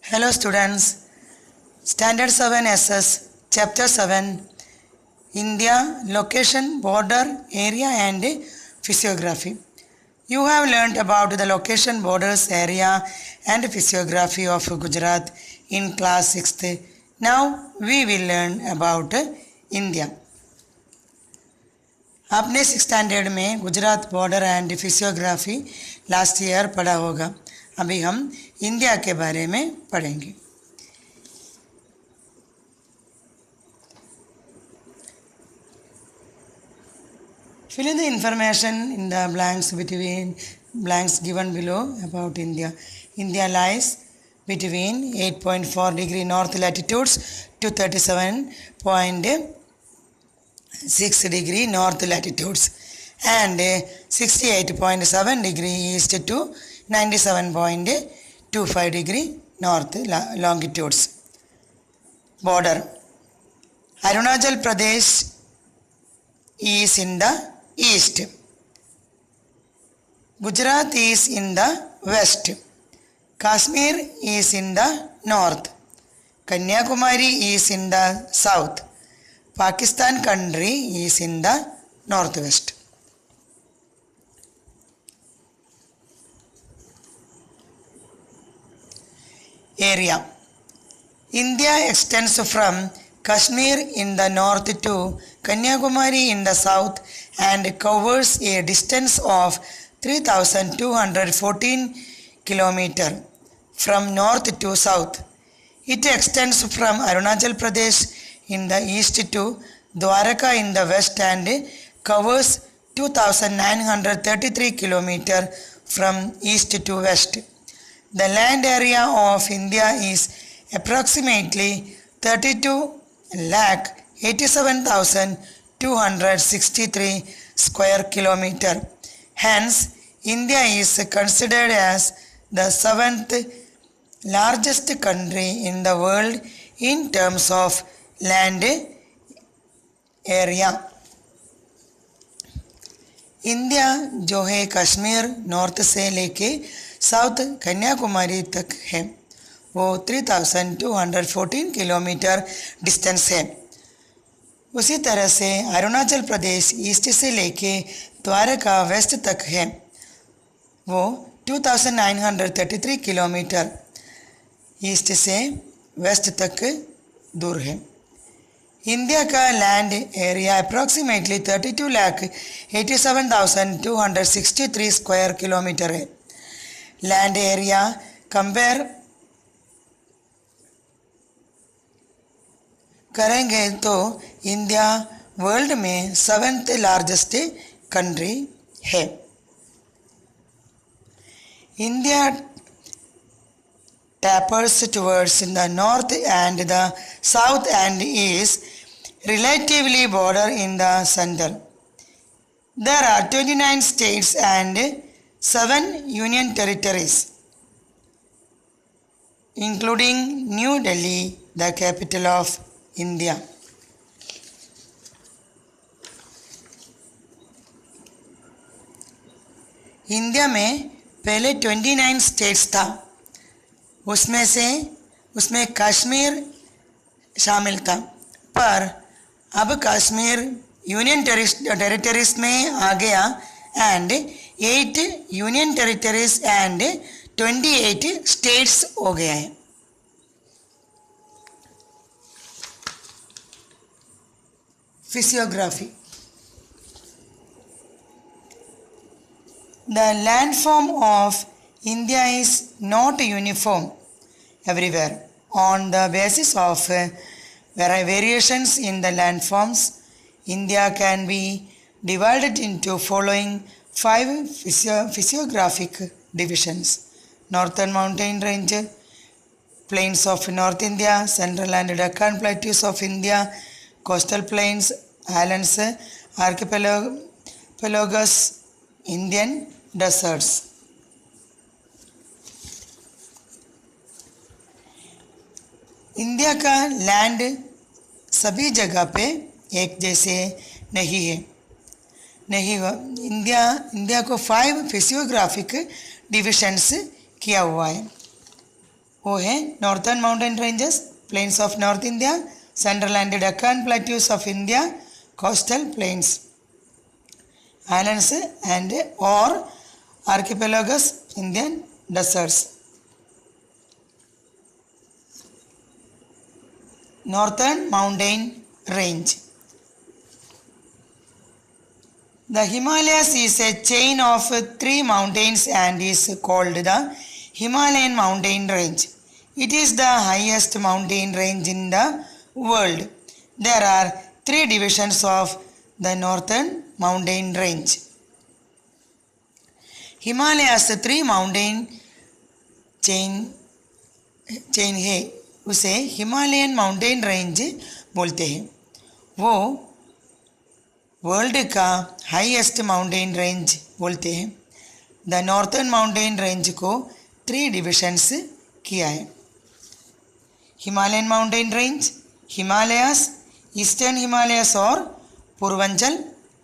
Hello students, Standard 7 SS, Chapter 7, India, Location, Border, Area and Physiography. You have learnt about the location, borders, area and physiography of Gujarat in class 6th. Now we will learn about India. आपने 6 standard में Gujarat border and physiography last year पढ़ा होगा. अभी हम India के बारे में पढ़ेंगे. Fill in the information in the blanks given below about India. India lies between 8.4 degree north latitudes to 37.6 degree north latitudes and 68.7 degree east to 97.25 degree north longitudes. Border. Arunachal Pradesh is in the east. Gujarat is in the west. Kashmir is in the north. Kanyakumari is in the south. Pakistan country is in the northwest. Area. India extends from Kashmir in the north to Kanyakumari in the south and covers a distance of 3,214 km from north to south. It extends from Arunachal Pradesh in the east to Dwarka in the west and covers 2,933 km from east to west. The land area of India is approximately 32,87,263 square kilometer. Hence, India is considered as the 7th largest country in the world in terms of land area. India जो है Kashmir north से लेके south Kanyakumari तक है, वो 3,214 kilometre distance है. उसी तरह से अरुणाचल प्रदेश ईस्ट से लेके द्वारका वेस्ट तक है, वो 2,933 किलोमीटर ईस्ट से वेस्ट तक दूर है. इंडिया का land area approximately 32,87,263 square kilometre है. लैंड एरिया कंपेयर करेंगे तो इंडिया वर्ल्ड में 7th लार्जेस्ट कंट्री है. India tapers towards the north and the south and is relatively border in the center. There are 29 states and 7 union territories, including New Delhi, the capital of India. India में पहले 29 states था, उसमें कश्मीर शामिल था, पर अब Kashmir union territories में आ गया and 8 union territories and 28 states हो गया है. Physiography. The landform of India is not uniform everywhere. On the basis of variations in the landforms, India can be divided into following 5 physiographic divisions: Northern Mountain Range, Plains of North India, Central and Deccan Plateaus of India, Coastal Plains, Islands, Archipelagos, Indian Deserts. India का land सभी जगह पे एक जैसे नहीं हुआ. India को 5 physiographic divisions किया हुआ है. वो है northern mountain ranges, plains of north India, central and Deccan plateaus of India, coastal plains, islands and or archipelagos, Indian deserts. Northern mountain range. The Himalayas is a chain of 3 mountains and is called the Himalayan mountain range. It is the highest mountain range in the world. There are 3 divisions of the northern mountain range. Himalayas 3 mountain chain है, उसे Himalayan mountain range बोलते हैं. वो world का highest mountain range बोलते हैं. The northern mountain range को 3 divisions किया है. Himalayan mountain range, Himalayas, eastern Himalayas और Purvanchal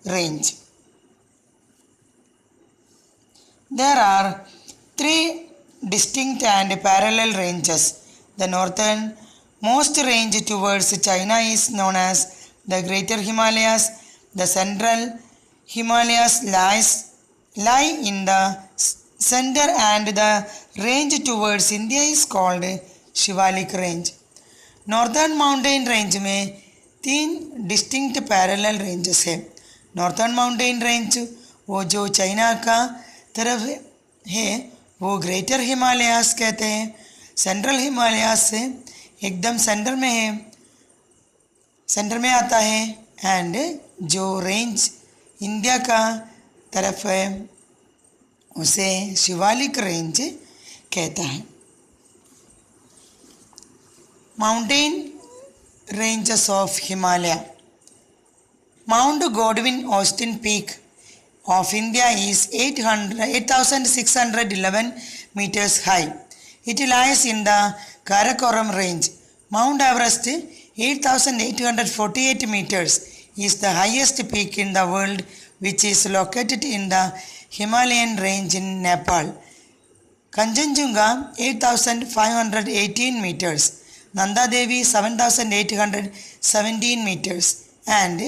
range. There are 3 distinct and parallel ranges. The northernmost range towards China is known as the Greater Himalayas. The central Himalayas lie in the center and the range towards India is called Shivalik range. Northern mountain range में 3 distinct parallel ranges है. Northern mountain range वो जो China का तरफ है वो greater Himalayas कहते हैं. सेंट्रल हिमालयास से एकदम सेंटर में है, सेंटर में आता है. एंड जो रेंज इंडिया का तरफ है उसे शिवालिक रेंज कहता है. Mountain ranges of Himalaya. Mount Godwin Austen peak of India is 8,611 meters high. It lies in the Karakoram range. Mount Everest, 8,848 meters, is the highest peak in the world, which is located in the Himalayan range in Nepal. Kanchenjunga, 8,518 meters. Nanda Devi, 7,817 meters. And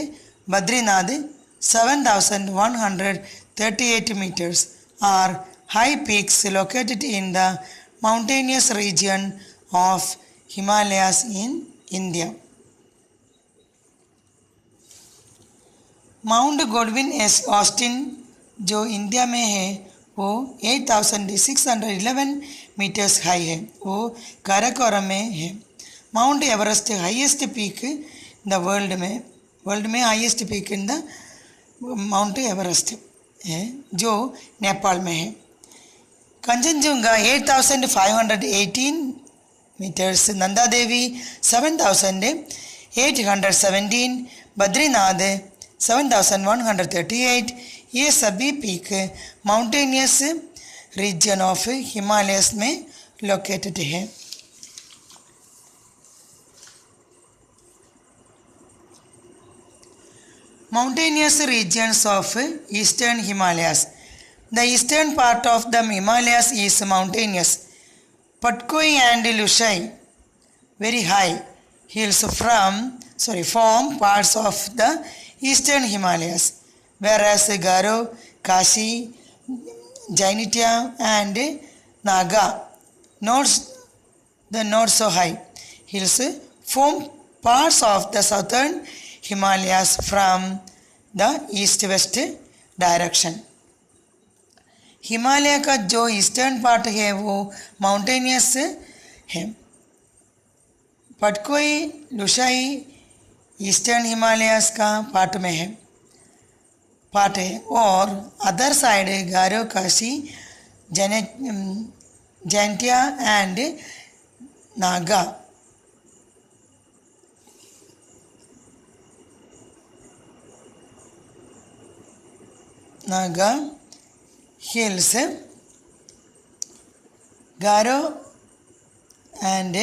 Badrinath, 7,138 meters are high peaks located in the mountainous region of Himalayas in India. Mount Godwin Austin जो India में है वो 8,611 metres high है, वो काराकोरम में है. Mount Everest highest peak the world में highest peak in the Mount Everest है जो नेपाल में है. कंचनजुंगा 8,518 मीटर्स, नंदा देवी 7,817, बद्रीनाथ 7,138, ये सभी peak mountainous region of Himalayas में लोकेटेड है. Mountainous regions of eastern Himalayas. The eastern part of the Himalayas is mountainous. Patkoi and Lushai, very high hills form parts of the eastern Himalayas, whereas Garo, Kashi, Jainitia and Naga, the not so high hills, form parts of the southern Himalayas from the east-west direction. Himalaya का जो eastern part है वो mountainous है. Patkai, Lushai eastern Himalayas का part है और other side Garo, Khasi, Jaintia and Naga hills, Garo and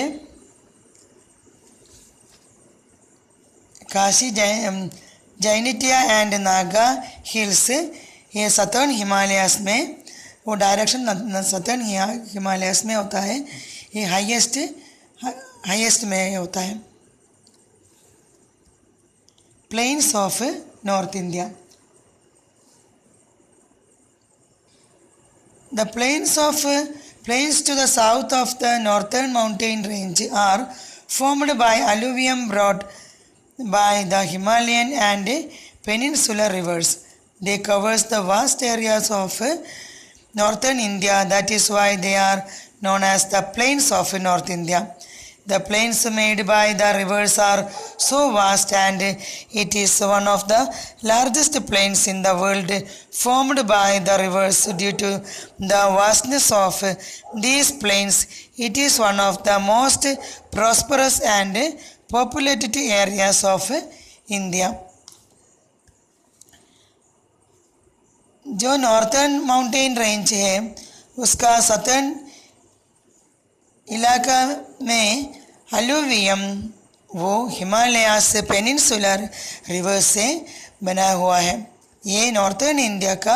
Kashi, Jainitia and Naga hills ये सतर्न हिमालयास में वो डायरेक्शन सतर्न हिमालयास में होता है. ये हाईएस्ट में होता है. Plains of north India. The plains to the south of the northern mountain range are formed by alluvium brought by the Himalayan and peninsular rivers. They cover the vast areas of northern India. That is why they are known as the plains of North India. The plains made by the rivers are so vast, and it is one of the largest plains in the world formed by the rivers. Due to the vastness of these plains, it is one of the most prosperous and populated areas of India. जो northern mountain range है उसका सतर्न इलाका में अलुवियम वो हिमालय से peninsular river से बना हुआ है. ये नॉर्थर्न इंडिया का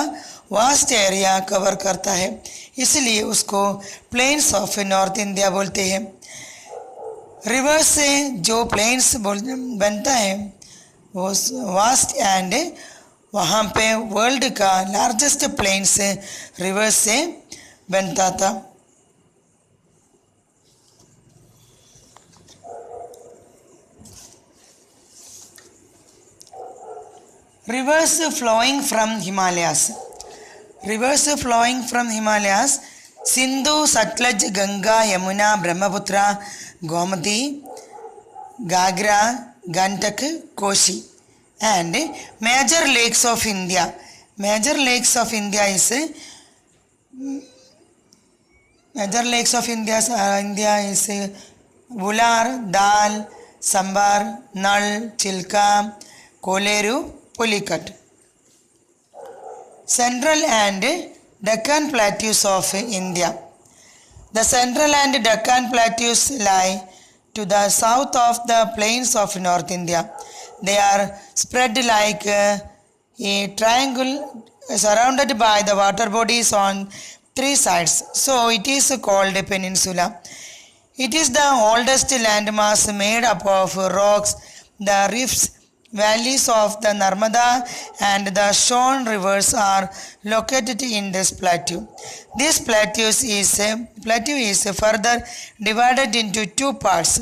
वास्ट एरिया कवर करता है, इसलिए उसको प्लेन्स ऑफ नॉर्थ इंडिया बोलते हैं. रिवर से जो प्लेन्स बनता है वो वास्ट एंड वहाँ पे वर्ल्ड का लार्जेस्ट प्लेन्स रिवर से बनता था. Rivers flowing from Himalayas. Rivers flowing from Himalayas: Sindhu, Satluj, Ganga, Yamuna, Brahmaputra, Gomati, Gagra, Gandak, Koshi. And major lakes of India. Major lakes of India is Vular, Dal, Sambar, Nal, Chilka, Koleru, Pulicat. Central and Deccan Plateaus of India. The Central and Deccan Plateaus lie to the south of the plains of North India. They are spread like a triangle surrounded by the water bodies on three sides. So it is called a peninsula. It is the oldest landmass made up of rocks. The rifts, valleys of the Narmada and the Swan rivers are located in this plateau. This plateau is further divided into two parts: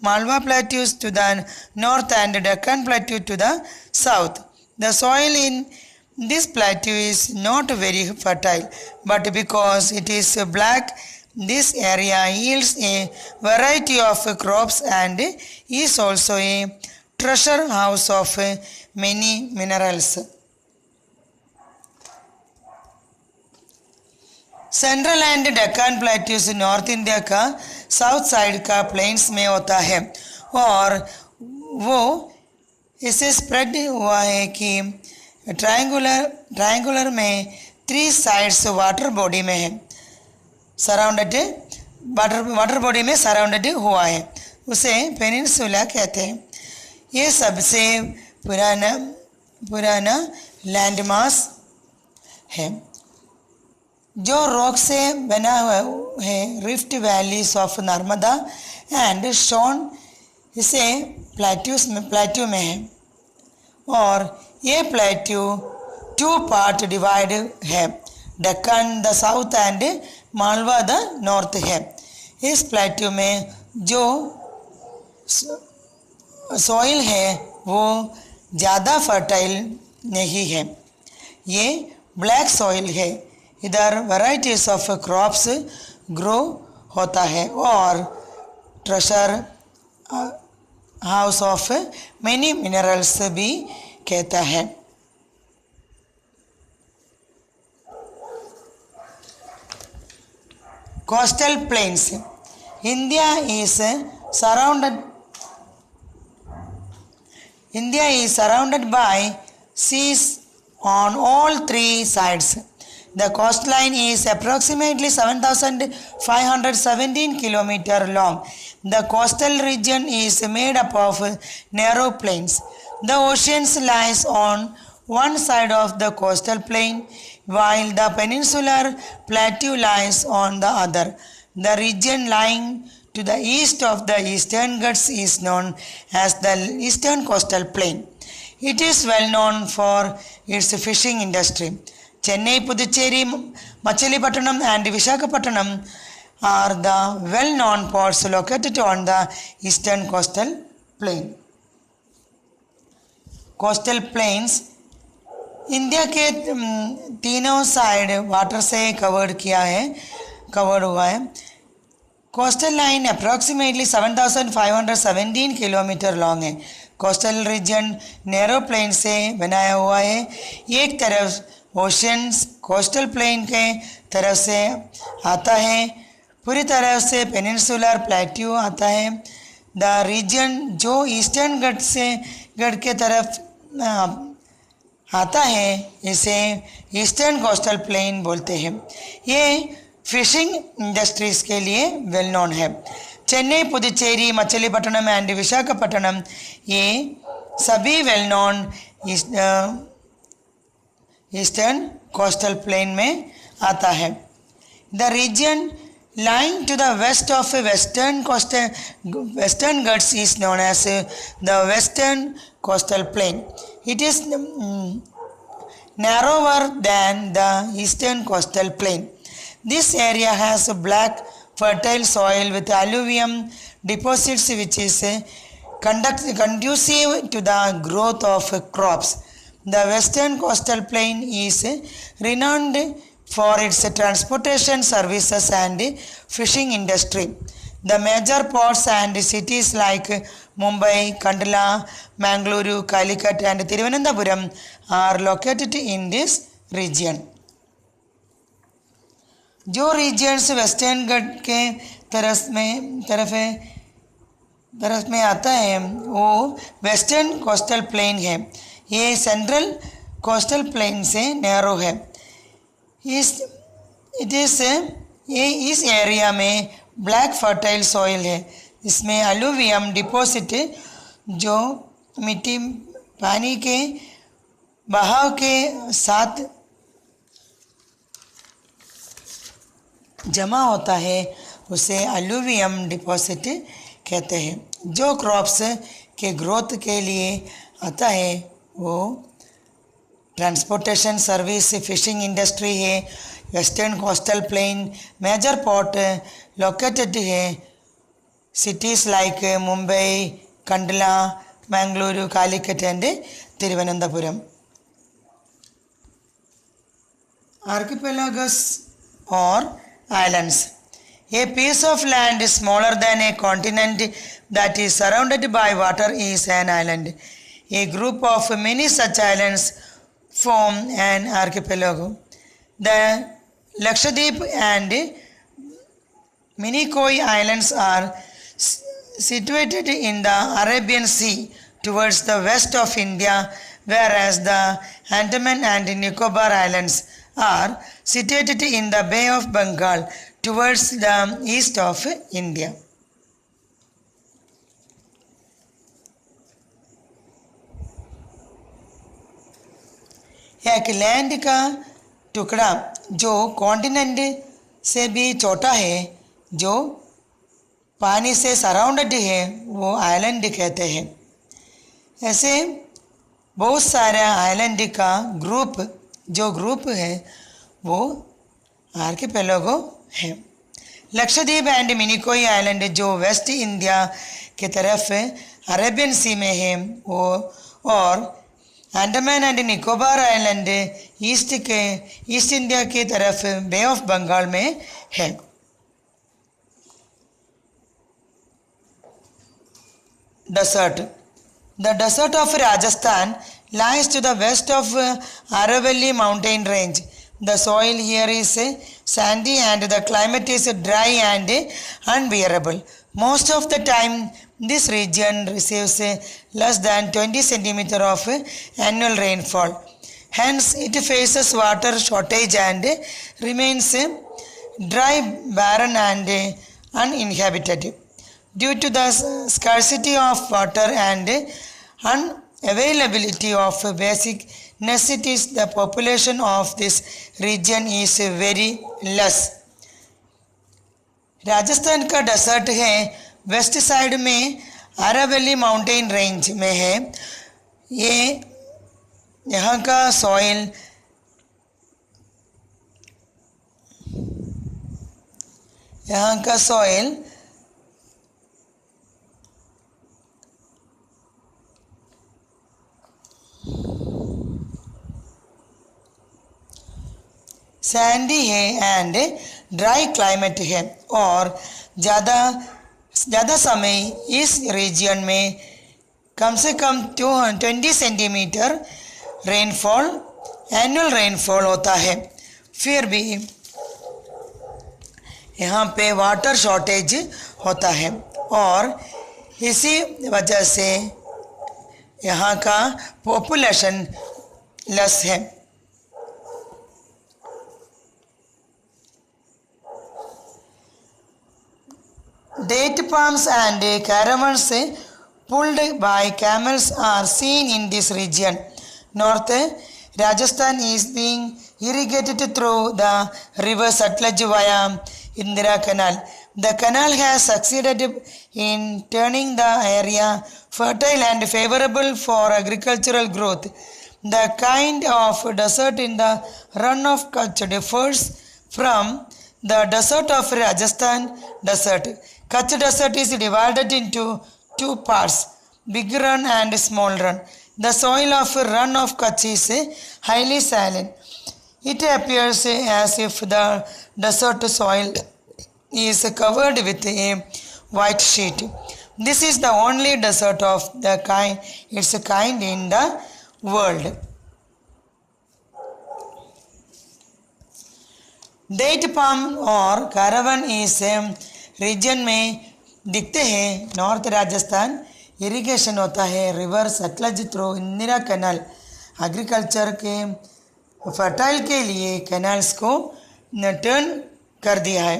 Malwa Plateaus to the north and Deccan Plateau to the south. The soil in this plateau is not very fertile, but because it is black, this area yields a variety of crops and is also a treasure house of many minerals. Central and Deccan plateaus north India का south side का planes में होता है और वो इसे spread हुआ है कि ट्रायंगुलर में थ्री साइड्स वाटर बॉडी में है, सराउंडेड वाटर बॉडी में सराउंडेड हुआ है, उसे पेनिनसुला कहते हैं. ये सबसे पुराना लैंडमास है जो रॉक से बना हुआ है. Rift valleys of Narmada and Son इसे प्लेट्यू में है और ये प्लेट्यू टू पार्ट डिवाइड है. Deccan the south and Malwa the north है. इस प्लेट्यू में जो सॉइल है वो ज़्यादा फर्टाइल नहीं है, ये ब्लैक सॉइल है. इधर वैराइटीज ऑफ क्रॉप्स ग्रो होता है और treasure house of many minerals भी कहता है. Coastal planes. India is surrounded by seas on all three sides. The coastline is approximately 7,517 kilometers long. The coastal region is made up of narrow plains. The ocean lies on one side of the coastal plain, while the peninsular plateau lies on the other. The region lying to the east of the Eastern Ghats is known as the Eastern Coastal Plain. It is well known for its fishing industry. Chennai, Puducherry, Machilipattanam and Visakhapatnam are the well-known ports located on the Eastern Coastal Plain. Coastal plains India के तीनों side water से covered हुआ है. Coastal line approximately 7,517 kilometre long है. Coastal region narrow plane से बनाया हुआ है. एक तरफ ओशंस कोस्टल प्लेन के तरफ से आता है, पूरी तरह से पेनिनसुलर प्लेट्यू आता है. द रीजन जो ईस्टर्न गढ़ के तरफ आता है इसे ईस्टर्न कोस्टल प्लेन बोलते हैं. ये फिशिंग इंडस्ट्रीज़ के लिए वेल नोन है. चेन्नई, पुदुचेरी, मछलीपट्टनम एंड विशाखापट्टनम ये सभी well known eastern coastal plain में आता है. The region lying to the west of Western Ghats is known as the Western Coastal Plain. It is narrower than the Eastern Coastal Plain. This area has black fertile soil with alluvium deposits which is conducive to the growth of crops. The Western Coastal Plain is renowned for its transportation services and fishing industry. The major ports and cities like Mumbai, Kandla, Mangaluru, Calicut and Thiruvananthapuram are located in this region. जो regions western घाट के तरफ में आता है वो western coastal plane है. ये central coastal plain से नैरो है. इस एरिया में ब्लैक फर्टाइल सॉइल है. इसमें अलूवियम डिपॉजिट जो मिट्टी पानी के बहाव के साथ जमा होता है उसे अलूवियम डिपॉजिट कहते हैं. जो क्रॉप्स के ग्रोथ के लिए आता है वो ट्रांसपोर्टेशन सर्विस फिशिंग इंडस्ट्री है. Western coastal plain major port located है. Cities like Mumbai, Kandla, Mangalore, Calicut and Thiruvananthapuram. Archipelagos और islands. A piece of land smaller than a continent that is surrounded by water is an island. A group of many such islands form an archipelago. The Lakshadweep and Minicoy Islands are situated in the Arabian Sea towards the west of India, whereas the Andaman and Nicobar Islands are situated in the Bay of Bengal towards the east of India. एक land का टुकड़ा जो continent से भी छोटा है, जो पानी से सराउंडेड है, वो आइलैंड कहते हैं. ऐसे बहुत सारे आइलैंड का ग्रुप है वो आर्किपेलागो है. लक्षद्वीप एंड मिनिकोई आइलैंड जो वेस्ट इंडिया के तरफ अरेबियन सी में है वो, और Andaman and Nicobar island east India की तरफ बे ऑफ बंगाल में है. Desert. The desert of Rajasthan lies to the west of Aravalli mountain range. The soil here is sandy and the climate is dry and unbearable. Most of the time, this region receives less than 20 centimeters of annual rainfall. Hence, it faces water shortage and remains dry, barren and uninhabited. Due to the scarcity of water and unavailability of basic necessities, the population of this region is very less. Rajasthan का dessert है, west side में Aravalli mountain range में है। ये यहाँ का soil Sandy है and dry climate है और ज़्यादा समय इस रीजन में कम से कम 20 सेंटीमीटर एनुअल रेनफॉल होता है। फिर भी यहाँ पे वाटर शॉर्टेज होता है और इसी वजह से यहाँ का पॉपुलेशन लेस है। Date palms and caravans pulled by camels are seen in this region. North Rajasthan is being irrigated through the river Satluj via Indira Canal. The canal has succeeded in turning the area fertile and favorable for agricultural growth. The kind of desert in the Run of Kutch differs from the desert of Rajasthan desert. Kutch desert is divided into two parts, Big Run and Small Run. The soil of Run of Kutch is highly saline. It appears as if the desert soil is covered with a white sheet. This is the only desert of its kind in the world. Date palm और caravan इस reason में दिखते हैं। North Rajasthan irrigation होता है river Sutlej through Indira canal. Agriculture के fertile के लिए कैनाल्स को टर्न कर दिया है।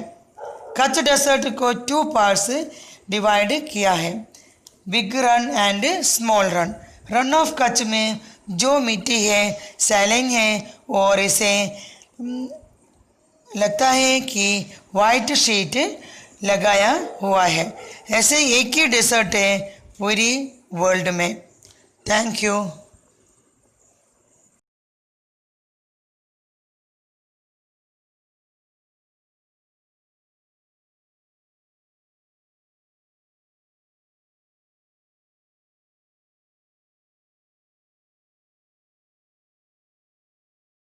कच्छ डेसर्ट को 2 पार्ट्स डिवाइड किया है, big run and small run. Run of Kutch में जो मिट्टी है सैलिन है और इसे लगता है कि वाइट शीट लगाया हुआ है। ऐसे एक ही डेसर्ट है पूरी वर्ल्ड में। Thank you.